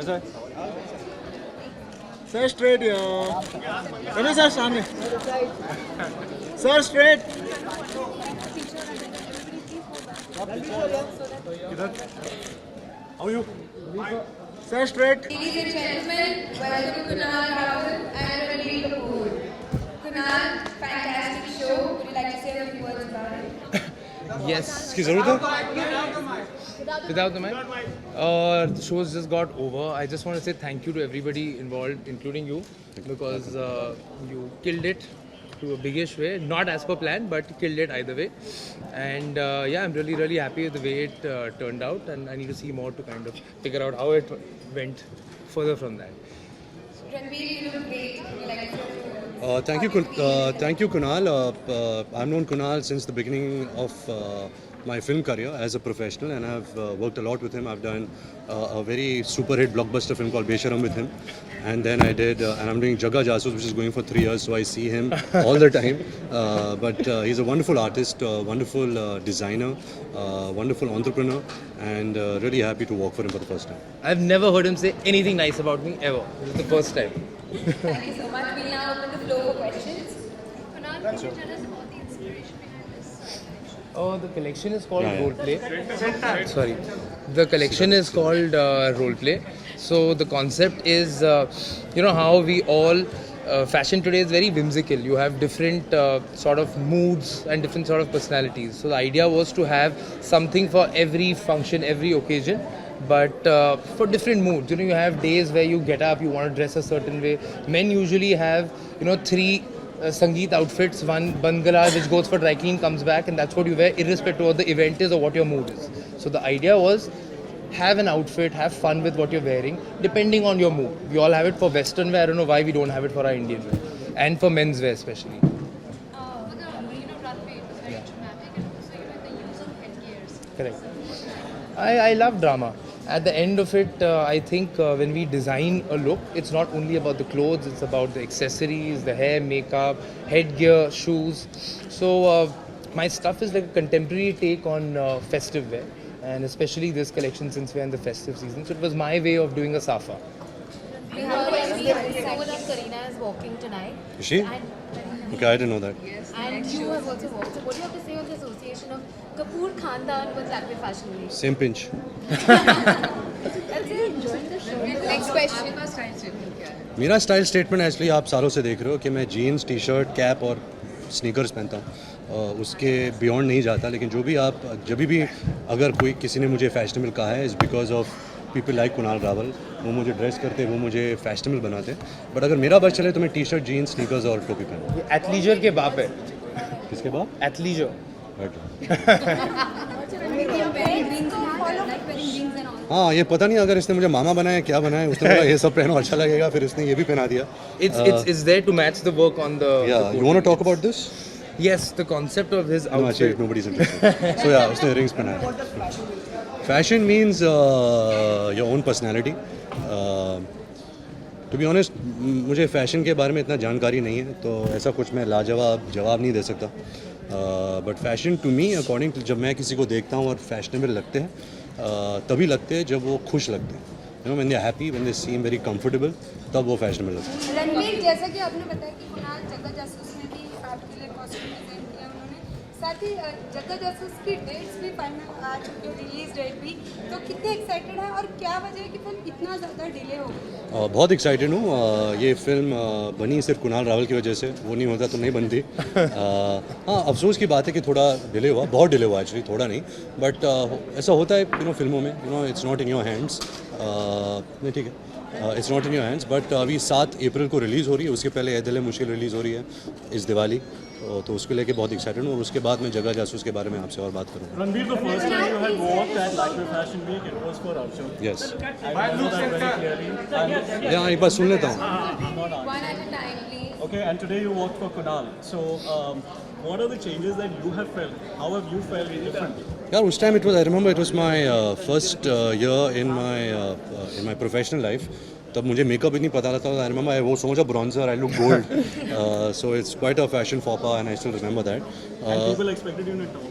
Sir, straight here. Ravi sir, सामने. Sir, straight. How are you? Sir, straight. Ladies and gentlemen, welcome to Kunal Rahul and Ranbir Kapoor. Kunal, fantastic show. Would you like to say a few words about it? Yes. इसकी ज़रूरत है? Without the mic? The show's just got over. I just want to say thank you to everybody involved, including you, because you killed it to a biggish way. Not as per plan, but killed it either way. And yeah, I'm really, really happy with the way it turned out, and I need to see more to kind of figure out how it went further from that. Ranbir, you look great. Would you like to say a few words? Thank you, Kunal. I've known Kunal since the beginning of my film career as a professional, and I've worked a lot with him. I've done a very super hit blockbuster film called Besharam with him, and then I did, and I'm doing Jagga Jasoos, which is going for 3 years, so I see him all the time. But he's a wonderful artist, wonderful designer, wonderful entrepreneur, and really happy to work for him for the first time. I've never heard him say anything nice about me ever. This is the first time. Thank you so much. We'll now open the floor for questions. Kunal, can you tell us about the inspiration behind this? Oh, the collection is called Roleplay. Sorry. The collection is called Roleplay. So the concept is, you know how we all, fashion today is very whimsical. You have different sort of moods and different sort of personalities. So the idea was to have something for every function, every occasion, but for different moods. You know, you have days where you get up, you want to dress a certain way. Men usually have, you know, 3 Sangeet outfits, one Bangala which goes for dry clean, comes back, and that's what you wear irrespective of what the event is or what your mood is. So the idea was have an outfit, have fun with what you're wearing depending on your mood. We all have it for Western wear. I don't know why we don't have it for our Indian wear, and for men's wear especially. With the runway, it was very dramatic, and also the use of headgears. Correct. I love drama. At the end of it, I think when we design a look, it's not only about the clothes, it's about the accessories, the hair, makeup, headgear, shoes. So my stuff is like a contemporary take on festive wear, and especially this collection since we're in the festive season. So it was my way of doing a safa. We have episode that Kareena is walking tonight. Is she? And, Okay, I didn't know that. and you have also walked. So what do you have to say on the association of Kapoor Khandan with Lakme Fashion Week? Same pinch. That's it. Enjoying the show. Next question. मेरा style statement actually आप सालों से देख रहे हो कि मैं jeans, T shirt, cap और स्नीकर्स पहनता हूँ. उसके बियॉन्ड नहीं जाता, लेकिन जो भी आप जब भी अगर कोई किसी ने मुझे फैशनेबल कहा है is because of people like Kunal Rawal. वो मुझे ड्रेस करते, वो मुझे फैशनेबल बनाते. बट अगर मेरा बस चले तो मैं टी शर्ट, जीन्स, स्नीकर्स और टोपी पहनूँ. ये एथलीजर के बाप है. किसके बाद? एथलीजर. हाँ, ये पता नहीं अगर इसने मुझे मामा बनाया क्या बनाया. उसने बोला ये सब पहनो अच्छा लगेगा, फिर इसने ये भी पहना दिया. It's there to match the work on the. Yeah, you want to talk about this? Yes, the concept of his No, actually, outfit. nobody's interested. So yeah, उसने rings पहनाया. Fashion means your own personality. To be honest, मुझे fashion के बारे में इतना जानकारी नहीं है, तो ऐसा कुछ मैं लाजवाब जवाब नहीं दे सकता. But fashion to me according to, जब मैं किसी को देखता हूँ और फैशनेबल लगते हैं तभी लगते हैं जब वो खुश लगते हैं. You know, when they are happy, when they seem very comfortable, तब वो फैशनेबल लगते हैं. रणबीर, जैसा कि आपने बताया कि कुणाल जग्गा जासूस में भी आपके लिए कॉस्ट्यूम डिजाइन किया उन्होंने, साथ ही जग्गा जासूस की डेट्स भी फाइनल आ चुकी है, रिलीज डेट भी. तो कितने एक्साइटेड है और क्या वजह है कि फिल्म इतना ज़्यादा डिले हो गई? बहुत एक्साइटेड हूँ. ये फिल्म बनी सिर्फ कुणाल रावल की वजह से. वो नहीं होता तो नहीं बनती. हाँ, अफसोस की बात है कि थोड़ा डिले हुआ, बहुत डिले हुआ एक्चुअली, थोड़ा नहीं. बट ऐसा होता है यू नो फिल्मों में. You know, it's not in your hands. नहीं, ठीक है, it's not in your hands. But अभी 7 अप्रैल को रिलीज़ हो रही है. उसके पहले ए दिल है मुश्किल रिलीज़ हो रही है इस दिवाली. तो उसको लेके बहुत एक्साइटेड हूँ. और उसके बाद मैं जगह जासूस के बारे में आपसे और बात करूँगा. Ranbir, the first time you had walked at Lakme Fashion Week, it was for our show. Yes. I know that very clearly. यहाँ एक बार सुन लेता हूँ. One at a time, please. Okay, and today you walked for Kunal. So, what are the changes that you have felt? How have you felt differently? यार उस time I remember it was my first year in my professional life. तब मुझे makeup ही नहीं पता था. I remember, वो so much of bronzer, I look gold. So it's quite a fashion faux pas and I still remember that. And people expected you to talk.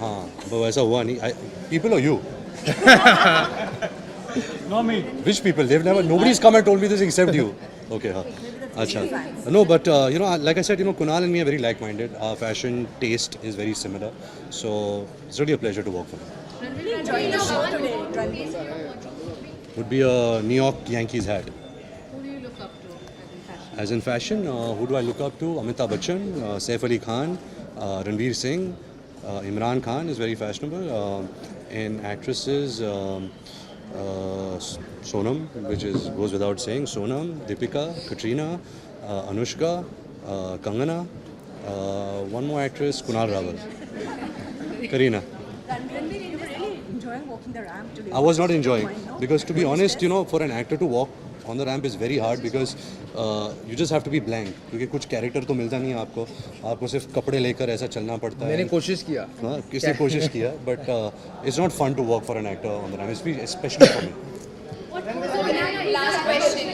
हाँ, but वैसा हुआ नहीं. People or you? Not me. Which people? They've never. Nobody's come and told me this except you. Okay, huh. Acha. No, but you know, like I said, you know, Kunal and me are very like-minded. Our fashion taste is very similar, so it's really a pleasure to work for him. Would be a New York Yankees hat. Who do you look up to As in fashion, who do I look up to? Amitabh Bachchan, Saif Ali Khan, Ranveer Singh, Imran Khan is very fashionable. In actresses, Sonam, which goes without saying. Sonam, Deepika, Katrina, Anushka, Kangana. One more actress, Kunal Rawal. Kareena. Ranveer, you were really enjoying walking the ramp today. I was not enjoying because, to be honest, you know, for an actor to walk on the ramp is very hard because you just have to be blank. क्योंकि कुछ character तो मिलता नहीं है आपको सिर्फ कपड़े लेकर ऐसा चलना पड़ता है. मैंने कोशिश किया. हाँ, किसने कोशिश किया, but it's not fun to walk for an actor on the ramp, especially for me. Last question.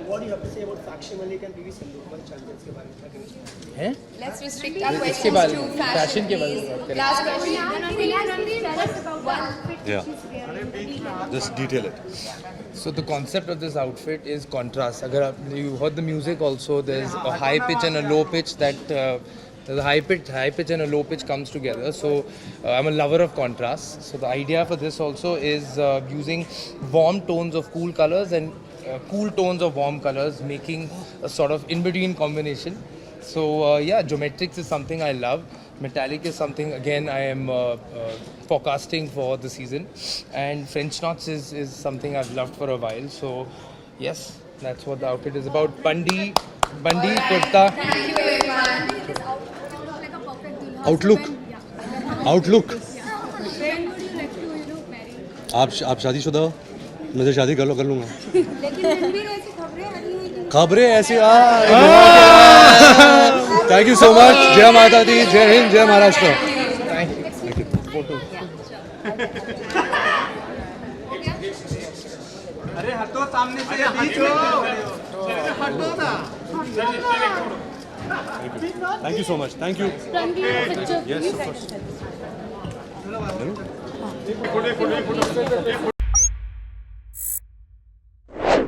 What do you have to say about Sakshi Malik and PV Sindhu? Champions के बारे में क्या कहना चाहिए? हैं? Let's restrict our इसके questions बारे to में, fashion. fashion के बारे में बात please. करें. Last question. Yeah, just detail it. So the concept of this outfit is contrast. अगर you heard the music also, there's a high pitch and a low pitch that the high pitch and a low pitch comes together. So I'm a lover of contrast. So the idea for this also is using warm tones of cool colors and cool tones of warm colors, making a sort of in-between combination. So yeah, geometrics is something I love. Metallic is something again I am forecasting for the season, and French knots is something I've loved for a while. So yes, that's what the outfit is about. Bandi kurta. Thank you everyone. Outlook. आप शादीशुदा हो? मुझे शादी कर लूँगा. लेकिन रणवीर ऐसी खबरें आ रही हैं कि खबरें ऐसी थैंक यू सो मच. जय माता दी, जय हिंद, जय महाराष्ट्र. अरे हटो सामने से हटो हटो ना thank you so much. Thank you. Yes, of course.